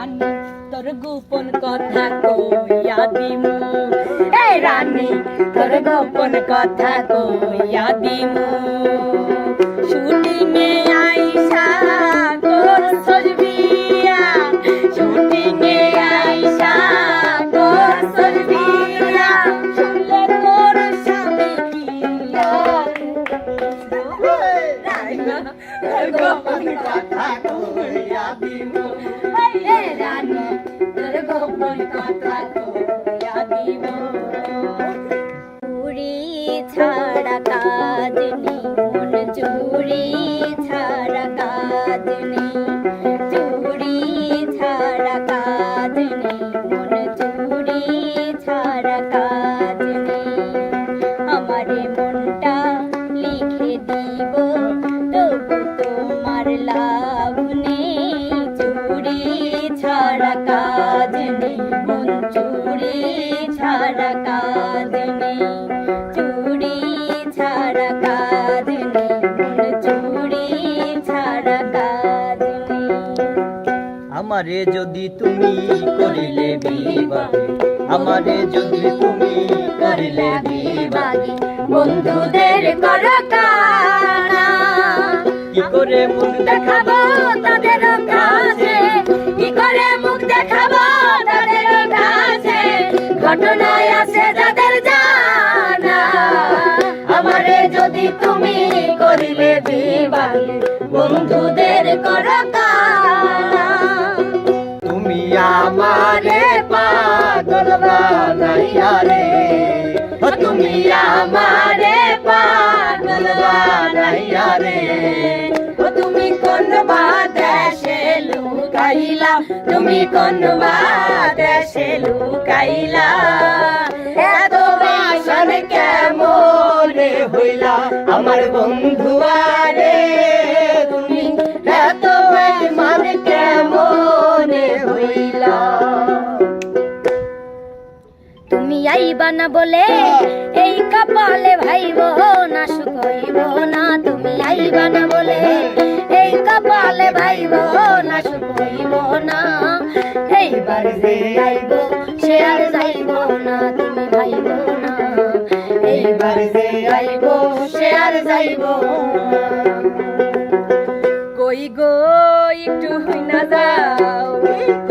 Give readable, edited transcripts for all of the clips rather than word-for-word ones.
রানী তোর গোপন কথা কইয়া দিমু, এই রানী তোর গোপন কথা কইয়া দিমু। শুটিংয়ে আইসা করছস বিয়া, শুটিংয়ে আইসা করছস বিয়া, শুনলে তোর স্বামী কিয়া গোপন কথা কইয়া দিমু, এই রানী তোর গোপন কথা কইয়া দিমু। চুরি ছাড়া কাজ নেই মন, চুরি ছাড়া কাজ নেই, চুরি ছাড়া কাজ নেই মন, চুরি ছাড়া কাজ নেই। আমারে মনটা লিখে দিব তবু তোমার লাভ নেই, চুরি ছাড়া কাজ নেই মন, চুরি ছাড়া কাজ নেই, চুরি ছাড়া কাজ নেই মন, চুরি ছাড়া কাজ নেই। আমারে যদি তুমি করিলে বিবাহে, আমারে যদি তুমি করিলে বিবাহে, বন্ধুদের করো কানা, কি করে মুখ দেখাবো তাদের কাছে, কি করে মুখ দেখাবো তাদের কাছে, ঘটনায় আছে যাদের জানা। আমারে যদি তুমি করিলে বিবাহে, বন্ধুদের করো কানা। তুমি আমারে পাগল বানাইয়া রে, তুমি আমারে পাগল বানাইয়া রে, তুমি কোন বাদেশে লুকাইলা, তুমি কোন বাদেশে লুকাইলা, এত বাসন কেমনে হইলা আমার বন্ধুয়ারে, তুমি এত বেঈমান কেমনে হইলা। তুমি আইবা না বলে এই কপালে ভাইব না, সুখ হইব না। তুমি আইবা না বলে এই কপালে ভাইব না, সুখ হইব না। এইবার যে আইব সে আর যাইব না, তুমি ভাইব না। এইবার যে আইব সে আর যাইব না। কই গো একটু হই না যাও,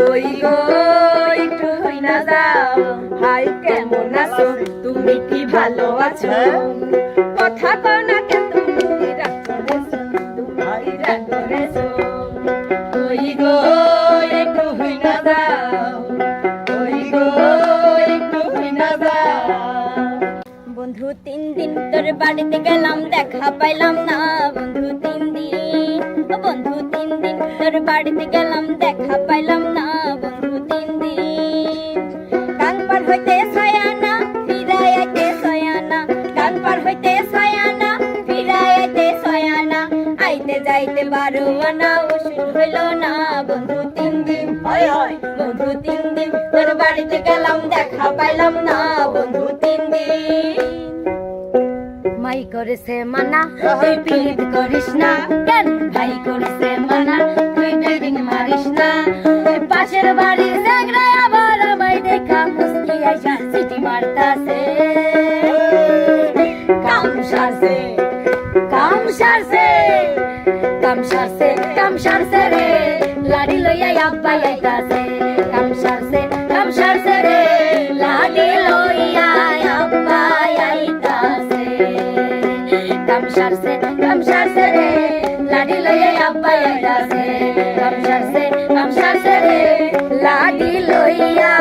কই গো একটু হই না যাও, হাই কেমন আছো, তুমি কি ভালো আছো, কথা কও না কেন তুমি রাগ করেছো, তুমি রাগ করেছো। কই গো একটু হই না যাও, কই গো একটু হই না যাও। বন্ধু 3 দিন তোর বাড়িতে গেলাম দেখা পাইলাম না, বন্ধু 3 দিন, বন্ধু 3 দিন তোর বাড়িতে গেলাম দেখা পাইলাম না, বন্ধু 3 দিন। কান পার হইতে ছয়ানা ফিরাই আইতে ছয়ানা, কান পার হইতে ছয়ানা ফিরাই আইতে ছয়ানা, আইতে যাইতে 12 আনা ওষুধ হইল না, বন্ধু 3 দিন। হয় হয় বন্ধু 3 দিন তোর বাড়িতে গেলাম দেখা পাইলাম না, বন্ধু 3 দিন। মাই করেছে মানা তুই পিরিত করিস না, কেন ভাই করেছে মানা তুই ডেটিং মারিস না, পাশের বাড়ির জাগরায় আবার আমায় দেখা মুস্কি আইসা সিটি মারতাছে, কাম সারছে কাম সারছে কাম সারছে কাম সারছে রে, লাড়ি লইয়া আব্বা আইতাছে, কাম সারছে রে, লাড়ি লইয়া আব্বা আইতাছে, কাম সারছে রে, লাড়ি লইয়া আব্বা আইতাছে, কাম সারছে রে, লাড়ি লইয়া